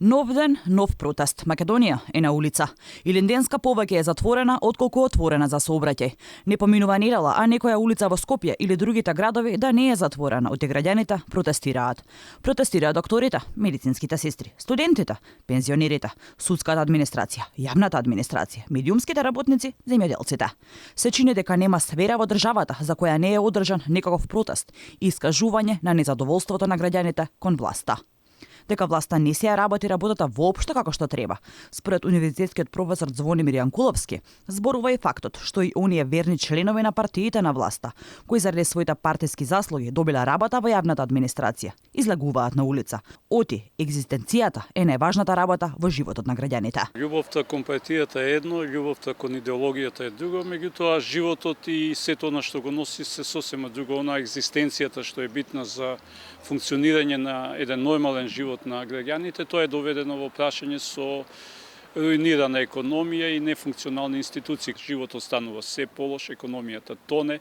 Нов ден, нов протест. Македонија е на улица. Илинденска повеќе е затворена, отколку отворена за сообраќај. Не поминува недела, а некоја улица во Скопје или другите градови да не е затворена, оти граѓаните протестираат. Протестираат докторите, медицинските сестри, студентите, пензионерите, судската администрација, јавната администрација, медиумските работници, земјоделците. Се чини дека нема сфера во државата за која не е одржан некаков протест и искажување на незадоволството на граѓаните кон власта. Дека власта не се ја работи работата воопшто како што треба. Според универзитетскиот професор Звонимир Јанкуловски, зборува и фактот што и оние верни членови на партиите на власта, кои заради своите партиски заслуги добила работа во јавната администрација, излегуваат на улица. Оти, екзистенцијата е најважната работа во животот на граѓаните. Љубовта кон партијата е едно, љубовта кон идеологијата е друго, меѓутоа животот и сето она што го носи се сосема друго, она екзистенцијата што е битна за функционирање на еден нормален живот на граѓаните, тоа е доведено во прашање со руинирана економија и нефункционални институции. Животот станува се полош, економијата тоне.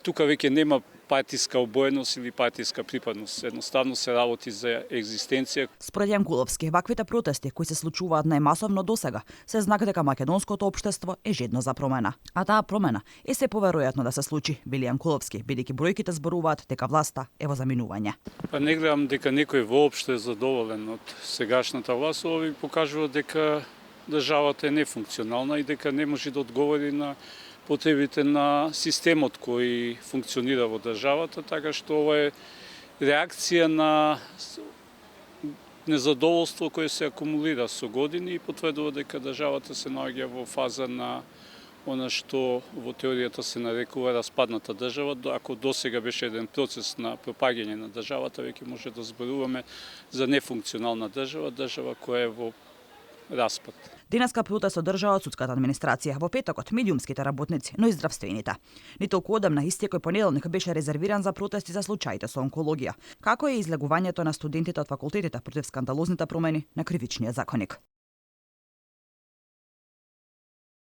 Тука веќе нема партиска обоеност или партиска припадност. Едноставно се работи за екзистенција. Според Јанкуловски, ваквите протести кои се случуваат најмасовно досега се знак дека македонското општество е жедно за промена. А таа промена е се поверојатно да се случи, вели Јанкуловски, бидејќи бројките зборуваат дека власта е во заминување. Не гледам дека некој воопшто е задоволен од сегашната власт, ова ви покажува дека државата е нефункционална и дека не може да одговори на потребите на системот кој функционира во државата, така што ова е реакција на незадоволство кое се акумулира со години и потврдува дека државата се наоѓа во фаза на она што во теоријата се нарекува распадната држава. Ако досега беше еден процес на пропаѓање на државата, веќе може да зборуваме за нефункционална држава, држава која е во распад. Денеска протест одржаа од судската администрација, во петокот медиумските работници, но и здравствените. Не толку одамна истекој понеделник беше резервиран за протести за случаите со онкологија, како е излегувањето на студентите од факултетите против скандалозните промени на кривичниот законник.